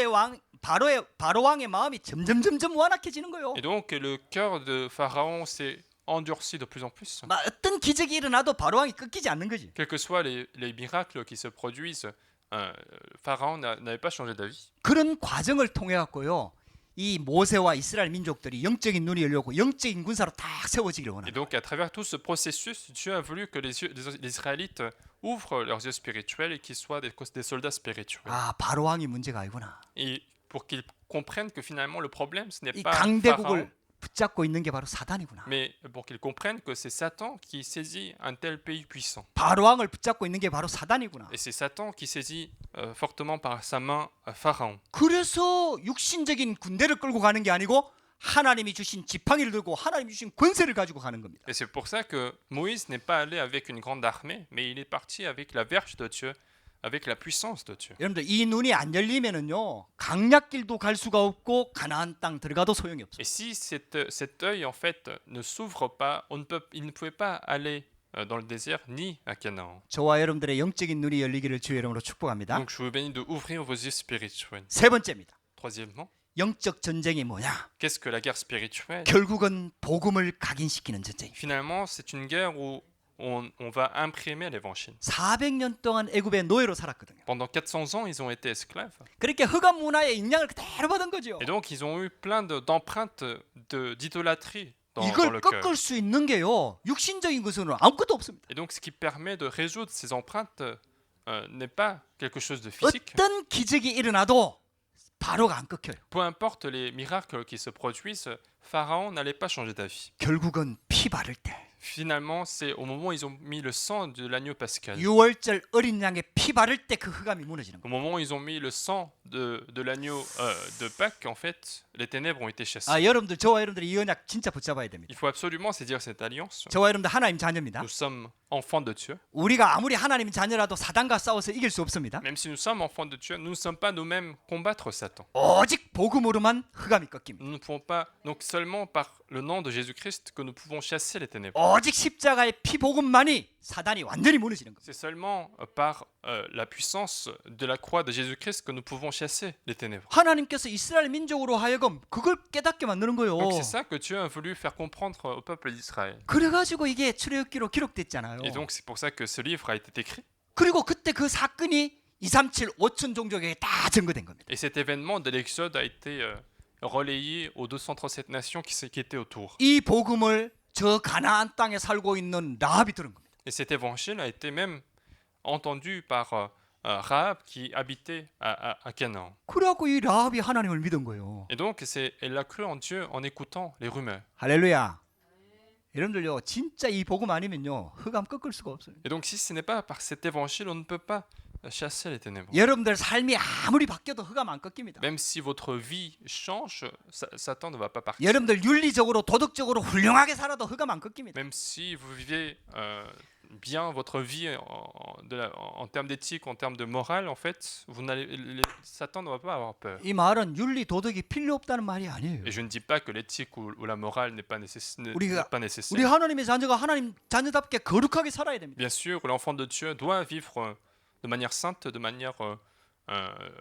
왕의 마음이 점점 완악해지는 거예요. Et donc le cœur de Pharaon s'est endurci de plus en plus. 막 어떤 기적이 일어나도 바로 왕이 꺾이지 않는 거지. Quels que soient les miracles qui se produisent, Pharaon n'avait pas changé d'avis. 그런 과정을 통해 갖고요, 이 모세와 이스라엘 민족들이 영적인 눈이 열려고 영적인 군사로 딱 세워지기를 Et 원합니다. donc à travers tout ce processus, Dieu a voulu que les Israélites ouvrent leurs yeux spirituels et qu'ils soient des soldats spirituels. 아, 바로 왕이 문제가 아니구나. Et pour qu'ils comprennent que finalement le problème, ce n'est 이 pas Pharaon, 강대국을 붙잡고 있는 게 바로 사단이구나. mais pour qu'ils comprennent que c'est Satan qui saisit un tel pays puissant. 바로 왕을 붙잡고 있는 게 바로 사단이구나. Et c'est Satan qui saisit fortement par sa main Pharaon. 그래서 육신적인 군대를 끌고 가는 게 아니고 하나님이 주신 지팡이를 들고 하나님이 주신 권세를 가지고 가는 겁니다. Et c'est pour ça que Moïse n'est pas allé avec une grande armée, mais il est parti avec la verge de Dieu, avec la puissance de Dieu. 여러분들, 이 눈이 안 열리면은요, 강약길도 갈 수가 없고 가나안 땅 들어가도 소용이 없어요. Et si cet œil en fait ne s'ouvre pas, il ne pouvait pas aller dans le désert ni à Canaan. 저와 여러분들의 영적인 눈이 열리기를 주의 이름으로 축복합니다. Donc je vous bénis de ouvrir vos yeux spirituels. 세 번째입니다. Troisièmement, 영적 전쟁이 뭐냐? qu'est-ce que la guerre spirituelle? 결국은 복음을 각인시키는 전쟁. Finalement, c'est une guerre où on va imprimer l'évangile. 400년 동안 애굽의 노예로 살았거든요. Pendant 400 ans, ils ont été esclaves. 그렇게 흑암 문화의 영향을 그대로 받은 거죠. Et donc, ils ont eu plein d'empreintes d'idolâtrie dans 이걸 le cœur. 꺾을 수 있는 게요, 육신적인 것은 아무것도 없습니다. Et donc, ce qui permet de résoudre ces empreintes n'est pas quelque chose de physique. 어떤 기적이 일어나도 바로가 안 꺾여요. Peu importe les miracles qui se produisent, Pharaon n'allait pas changer d'avis. 결국은 피 바를 때 finalement, c'est au moment où ils ont mis le sang de l'agneau pascal. 유월절 어린 양의 피 바를 때 그 흑암이 무너지는 Au 거예요. moment où ils ont mis le sang de l'agneau de Pâques, en fait, les ténèbres ont été chassées. 아, 여러분들 저와 여러분들이 이 언약 진짜 붙잡아야 됩니다. Il faut absolument saisir cette alliance. 저와 여러분들 하나님 자녀입니다. Nous sommes enfants de Dieu. 우리가 아무리 하나님 자녀라도 사단과 싸워서 이길 수 없습니다. Même si nous sommes enfants de Dieu, nous ne sommes pas nous-mêmes combattre Satan. 오직 복음으로만 흑암이 꺾입니다. Nous ne pouvons pas, donc seulement par le nom de Jésus-Christ, que nous pouvons chasser les ténèbres. 오직 십자가의 피 복음만이 사단이 완전히 무너지는 겁니다. C'est seulement par la puissance de la croix de Jésus-Christ que nous pouvons chasser les ténèbres. 하나님께서 이스라엘 민족으로 하여금 그걸 깨닫게 만드는 거예요. Donc c'est ça que Dieu a voulu faire comprendre au peuple d'Israël. 그래가지고 이게 출애굽기로 기록됐잖아요. Et donc c'est pour ça que ce livre a été écrit. 그리고 그때 그 사건이 237 5천 종족에게 다 증거된 겁니다. Et cet événement de l'Exode a été relayé aux 237 nations qui étaient autour. 이 복음을 저 가나안 땅에 살고 있는 라합이 들은 겁니다. Et cet évangile a été même entendu par Rahab qui habitait à Canaan. 그래갖고 이 라합이 하나님을 믿은 거예요. Et donc elle a cru en Dieu en écoutant les rumeurs. 할렐루야. 여러분들요, 진짜 이 복음 아니면요 흑암 꺾을 수가 없어요. Et donc si ce n'est pas par cet évangile, on ne peut pas chasser les ténèbres. 여러분들 삶이 아무리 바뀌어도 흑암 안 꺾입니다. Même si votre vie change, Satan ne va pas partir. 여러분들 윤리적으로 도덕적으로 훌륭하게 살아도 흑암 안 꺾입니다. Même si vous vivez bien votre vie en termes d'éthique, en termes de morale, en fait, Satan ne va pas avoir peur. 이 말은 윤리 도덕이 필요 없다는 말이 아니에요. Et je ne dis pas que l'éthique ou la morale n'est pas nécessaire. 우리 하나님의 자녀가 하나님 자녀답게 거룩하게 살아야 됩니다. Bien sûr, l'enfant de Dieu doit vivre de manière sainte, de manière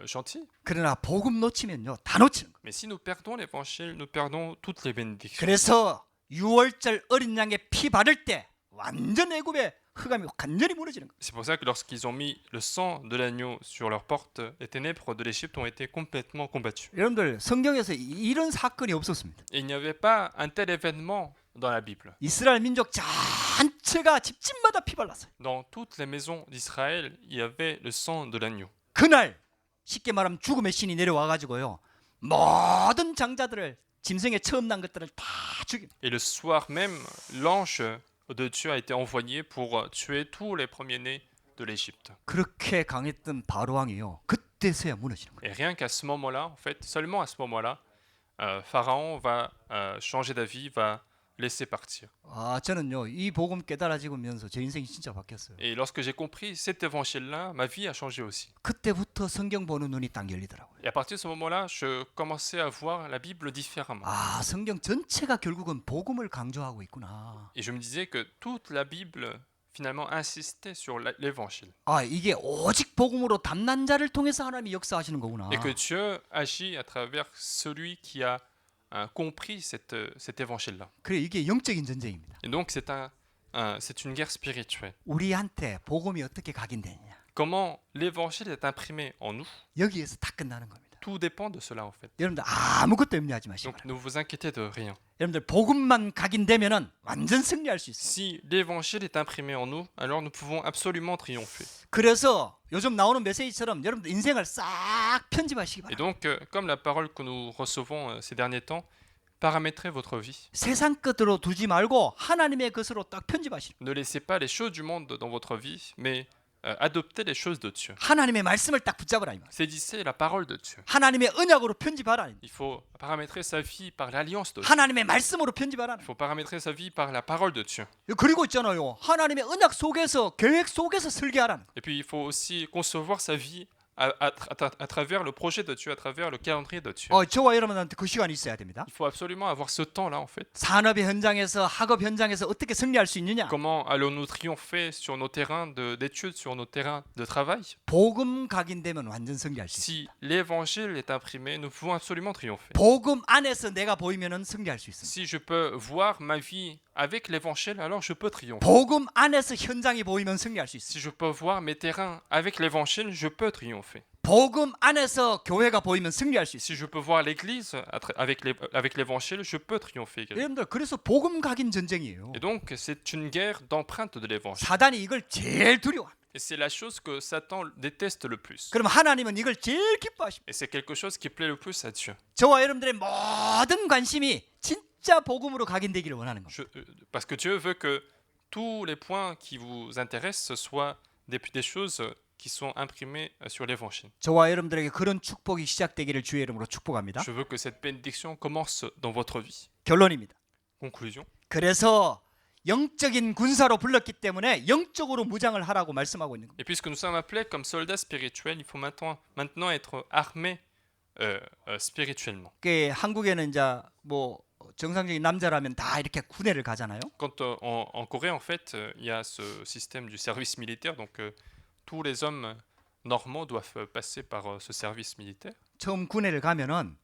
gentille. 그러나 복음 놓치면요 다 놓치는 거예요. Mais si nous perdons l'évangile, nous perdons toutes les bénédictions. 그래서 유월절 어린 양의 피 바를 때 완전 애굽의 흑암이 완전히 무너지는 거예요. C'est pour ça que lorsqu'ils ont mis le sang de l'agneau sur leurs portes, les ténèbres de l'Égypte ont été complètement combattues. 여러분들 성경에서 이런 사건이 없었습니다. Et il n'y avait pas un tel événement dans la Bible. 이스라엘 민족 전체가 집집마다 피 발랐어요. Dans toutes les maisons d'Israël, il y avait le sang de l'agneau. 그날 쉽게 말하면 죽음의 신이 내려와 가지고요 모든 장자들을 짐승에 처음 난 것들을 다 죽입니다. Et le soir même, l'ange de Dieu a été envoyé pour tuer tous les premiers-nés de l'Égypte. 그렇게 강했던 바로 왕이요 그때서야 무너지는 거예요. Et rien qu'à ce moment-là, en fait, seulement à ce moment-là, Pharaon va changer d'avis, va laisser partir. 아, 저는요 이 복음 깨달아지면서 제 인생이 진짜 바뀌었어요. Et lorsque j'ai compris cet évangile-là, ma vie a changé aussi. 그때부터 성경 보는 눈이 딱 열리더라고요. Et à partir de ce moment-là, je commençais à voir la Bible différemment. 아, 성경 전체가 결국은 복음을 강조하고 있구나. Et je me disais que toute la Bible, finalement, insistait sur l'évangile. 아, 이게 오직 복음으로 담난 자를 통해서 하나님이 역사하시는 거구나. Et que Dieu agit à travers celui qui a compris cet évangile-là. 그래, 이게 영적인 전쟁입니다. Et donc, c'est une guerre spirituelle. 우리한테 복음이 어떻게 각인되느냐. Comment l'évangile est imprimé en nous, 여기에서 다 끝나는 겁니다. tout dépend de cela, en fait. 여러분들 아무것도 염려하지 마시고. Donc, ne vous inquiétez de rien. 여러분들 복음만 각인되면은 완전 승리할 수 있어요. Si l'évangile est imprimé en nous, alors nous pouvons absolument triompher. 그래서 요즘 나오는 메시지처럼 여러분들 인생을 싹 편집하시기 Et 바랍니다. donc, comme la parole que nous recevons ces derniers temps, paramétrez votre vie. 세상 것으로 두지 말고 하나님의 것으로 딱 편집하시는. Ne laissez pas les choses du monde dans votre vie, mais adoptez les choses de Dieu. 하나님의 말씀을 딱 붙잡으라 이 말. Saisissez la parole de Dieu. 하나님의 언약으로 편집하라. Il faut paramétrer sa vie par l'alliance de Dieu. 하나님의 말씀으로 편집하라. Il faut paramétrer sa vie par la parole de Dieu. 그리고 있잖아요. 하나님의 언약 속에서 계획 속에서 설계하라. Et puis il faut aussi concevoir sa vie à travers le projet de Dieu, à travers le calendrier de Dieu. 저와 여러분한테 그 시간이 있어야 됩니다. Il faut absolument avoir ce temps-là, en fait. 산업의 현장에서 학업 현장에서 어떻게 승리할 수 있느냐? Comment allons-nous triompher sur nos terrains d'études, sur nos terrains de travail? 복음 각인되면 완전 승리할 수 있어요. Si l'évangile est imprimé, nous pouvons absolument triompher. 복음 안에서 내가 보이면은 승리할 수 있습니다. Si je peux voir ma vie avec l'évangile, alors je peux triompher. 복음 안에서 현장이 보이면 승리할 수 있습니다. Si je peux voir mes terrains avec l'évangile, je peux triompher. 복음 안에서 교회가 보이면 승리할 수 있습니다. Si je peux voir l'église avec l'évangile, je peux triompher également. 여러분들 그래서 복음 각인 전쟁이에요. Et donc, c'est une guerre d'empreinte de l'évangile. 사단이 이걸 제일 두려워합니다. Et c'est la chose que Satan déteste le plus. 그럼 하나님은 이걸 제일 기뻐하십니다. Et c'est quelque chose qui plaît le plus à Dieu. 저와 여러분들의 모든 관심이 진짜 진짜 복음으로 각인되기를 원하는 겁니다. Parce que Dieu veut que tous les points qui vous intéressent ce soient des choses qui sont imprimées sur l'évangile. 저와 여러분들에게 그런 축복이 시작되기를 주의 이름으로 축복합니다. Je veux que cette bénédiction commence dans votre vie. 결론입니다. Conclusion. 그래서 영적인 군사로 불렀기 때문에 영적으로 무장을 하라고 말씀하고 있는 겁니다. Et puisque nous sommes appelés comme soldats spirituels, il faut maintenant être armés spirituellement. 그 한국에는 이제 뭐 정상적인 남자라면 다 이렇게 군대를 가잖아요. Quand en Corée, en fait, il y a ce système du service militaire, donc tous les hommes normaux doivent passer par ce service militaire. 처음 군대를 가면은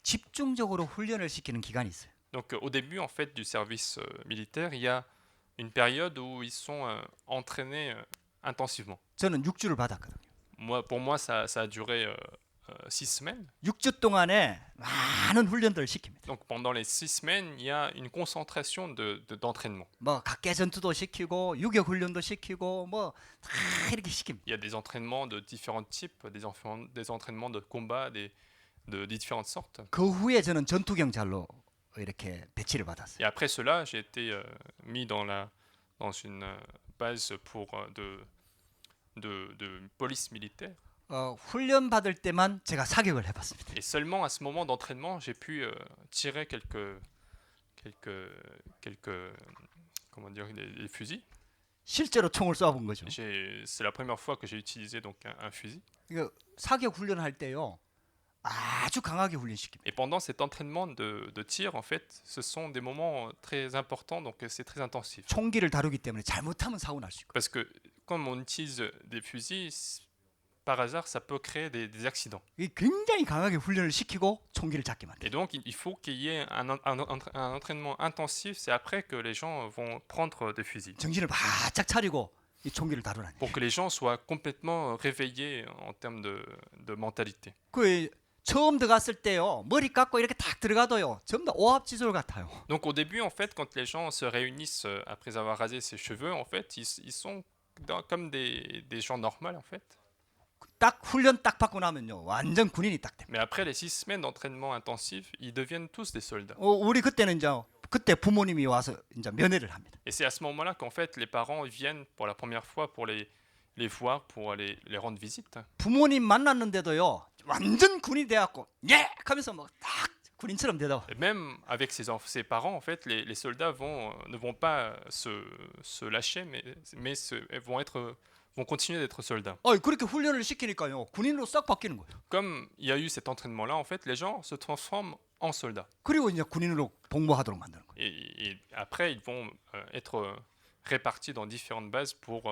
집중적으로 훈련을 시키는 기간이 있어요. Donc au début, en fait, du service militaire, il y a une période où ils sont entraînés intensivement. 저는 6주를 받았거든요. Pour moi, ça a duré 6 semaines. 6주 동안에 많은 훈련들을 시킵니다. Donc pendant les 6 semaines, il y a une concentration d'entraînement. 뭐 각계 전투도 시키고 유격 훈련도 시키고 뭐 다 이렇게 시킵니다. Il y a des entraînements de différents types, des entraînements de combat, de différentes sortes. 그 후에 저는 전투 경찰로 이렇게 배치를 받았어요. Et après cela, j'ai été mis dans une base de police militaire. 훈련 받을 때만 제가 사격을 해봤습니다. Et seulement à ce moment d'entraînement, j'ai pu tirer quelques comment dire, des fusils. 실제로 총을 쏴본 거죠. C'est la première fois que j'ai utilisé donc un fusil. 이거 사격 훈련할 때요. 아주 강하게 훈련시킵니다. Et pendant cet entraînement de tir, en fait, ce sont des moments très importants, donc c'est très intensif. 총기를 다루기 때문에 잘못하면 사고 날 수 있고. Parce que comme on utilise des fusils, par hasard, ça peut créer des accidents. 이 굉장히 강하게 훈련을 시키고 총기를 잡게 만들어요. Et donc, il faut qu'il y ait un entraînement intensif. C'est après que les gens vont prendre des fusils. 정신을 바짝 차리고 이 총기를 다루라니. Pour que les gens soient complètement réveillés en termes de mentalité. 그 처음 들어갔을 때요. 머리 깎고 이렇게 딱 들어가도요. 전부 다 오합지졸 같아요. Donc, au début, en fait, quand les gens se réunissent après avoir rasé ses cheveux, en fait, ils sont comme des gens normaux, en fait. 딱 훈련 딱 받고 나면요. 완전 군인이 딱 됩니다. Mais après les 6 semaines d'entraînement intensif, ils deviennent tous des soldats. 우리 그때는 이제 그때 부모님이 와서 이제 면회를 합니다. Et c'est à ce moment-là qu'en fait les parents viennent pour la première fois pour les voir, pour les rendre visite. 부모님 만났는데도요. 완전 군이 돼갖고 예! 하면서 막 딱 군인처럼 되다. Et même avec ses parents, en fait, les soldats ne vont pas se lâcher, mais vont continuer d'être soldats. 그렇게 훈련을 시키니까요. 군인으로 싹 바뀌는 거예요. Comme il y a eu cet entraînement-là, en fait, les gens se transforment en soldats. 그리고 이제 군인으로 복무하도록 만드는 거예요. Et après, ils vont être répartis dans différentes bases pour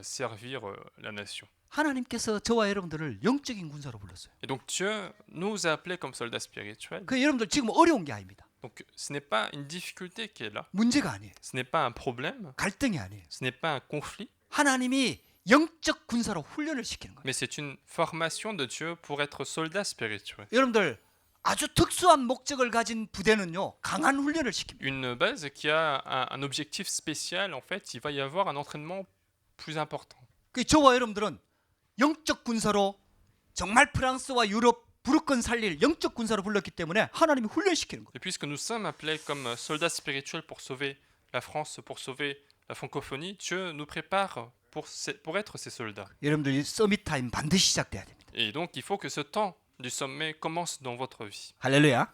servir la nation. 하나님께서 저와 여러분들을 영적인 군사로 불렀어요. Et donc Dieu nous a appelés comme soldats spirituels. 그 여러분들 지금 어려운 게 아닙니다. Donc ce n'est pas une difficulté qui est là. 문제가 아니에요. Ce n'est pas un problème. 갈등이 아니에요. Ce n'est pas un conflit. 하나님이 영적 군사로 훈련을 시키는 거예요. Mais c'est une formation de Dieu pour être soldat spirituel. 여러분들 아주 특수한 목적을 가진 부대는요. 강한 훈련을 시킵니다. Une base qui a un objectif spécial, en fait, il va y avoir un entraînement plus important. 그 저와 여러분들은 영적 군사로 정말 프랑스와 유럽 부르권 살릴 영적 군사로 불렀기 때문에 하나님이 훈련시키는 거예요. Et puisque nous sommes appelés comme soldats spirituels pour sauver la France, pour sauver la francophonie, Dieu nous prépare pour être ces soldats. 여러분들 이 서밋 타임 반드시 시작돼야 됩니다. Et donc il faut que ce temps du sommet commence dans votre vie. 할렐루야.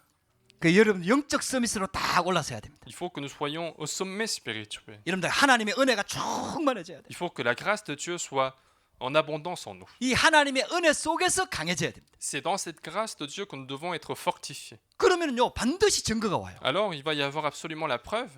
그 여러분 영적 서밋으로 딱 올라서야 됩니다. Il faut que nous soyons au sommet spirituel. 여러분들 하나님의 은혜가 충만해져야 돼요. Il faut que la grâce de Dieu soit en abondance en nous. 이 하나님의 은혜 속에서 강해져야 됩니다. C'est dans cette grâce de Dieu que nous devons être fortifiés. 그러면요 반드시 증거가 와요. Alors il va y avoir absolument la preuve.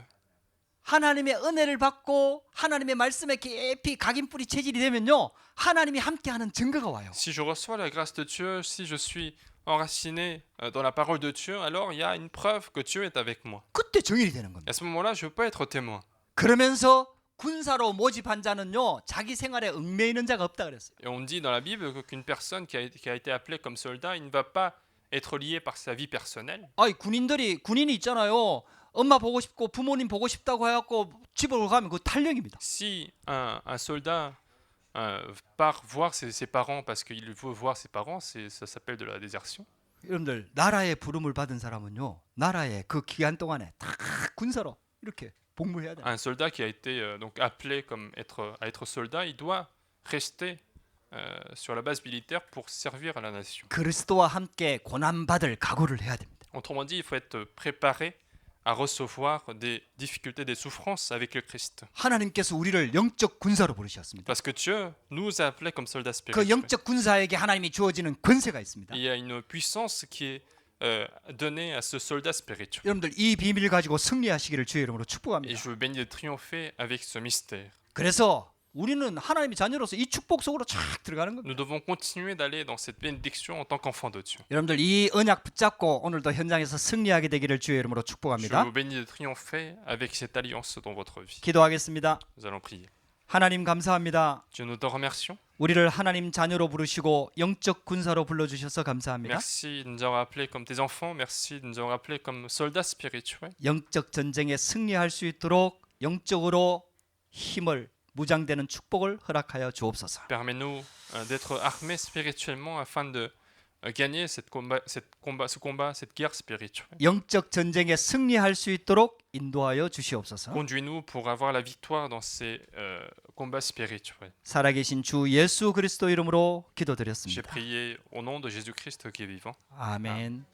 하나님의 은혜를 받고 하나님의 말씀에 깊이 각인 뿌리 체질이 되면요 하나님이 함께하는 증거가 와요. Si je reçois la grâce de Dieu, si je suis enraciné dans la parole de Dieu, alors il y a une preuve que Dieu est avec moi. 그때 증인이 되는 Et 겁니다. à ce moment-là, je peux être témoin. 그러면서 군사로 모집한 자는요 자기 생활에 얽매이는 자가 없다 그랬어요. Et on dit dans la Bible qu'une personne qui a été appelée comme soldat, il ne va pas être lié par sa vie personnelle. 군인이 있잖아요. 엄마 보고 싶고 부모님 보고 싶다고 해갖고 집으로 가면 그 탈령입니다. Si un soldat part voir ses parents parce qu'il veut voir ses parents, ça s'appelle de la désertion. 여러분들 나라의 부름을 받은 사람은요, 나라의 그 기간 동안에 다 군사로 이렇게 복무해야 돼요. Un soldat qui a été donc appelé à être soldat, il doit rester sur la base militaire pour servir à la nation. 그리스도와 함께 고난 받을 각오를 해야 됩니다. Autrement dit, il faut être préparé à recevoir des difficultés, des souffrances avec le Christ. 하나님께서 우리를 영적 군사로 부르셨습니다. Parce que Dieu nous a appelés comme soldats 그 spirituels. 영적 군사에게 하나님이 주어지는 권세가 있습니다. Il y a une puissance qui est donnée à ce soldat spirituel. 여러분들 이 비밀을 가지고 승리하시기를 주의 이름으로 Et 축복합니다. je vous bénis de triompher avec ce mystère. 그래서 우리는 하나님의 자녀로서 이 축복 속으로 쫙 들어가는 겁니다. Nous devons continuer d'aller dans cette bénédiction en tant qu'enfants de Dieu. 여러분들 이 언약 붙잡고 오늘도 현장에서 승리하게 되기를 주의 이름으로 Je 축복합니다. vous bénis de triompher avec cette alliance dans votre vie. 기도하겠습니다. Nous allons prier. 하나님 감사합니다. Dieu, nous te remercions. 우리를 하나님 자녀로 부르시고 영적 군사로 불러주셔서 감사합니다. Merci de nous avoir appelés comme tes enfants. Merci de nous avoir appelés comme soldats spirituels. 영적 전쟁에 승리할 수 있도록 영적으로 힘을 무장되는 축복을 허락하여 주옵소서. Permets-nous d'être armés spirituellement afin de gagner ce combat, cette guerre spirituelle. 영적 전쟁에 승리할 수 있도록 인도하여 주시옵소서. Conduis-nous pour avoir la victoire dans ces combats spirituels. 살아계신 주 예수 그리스도 이름으로 J'ai 기도드렸습니다. prié au nom de Jésus-Christ qui est vivant. 아멘.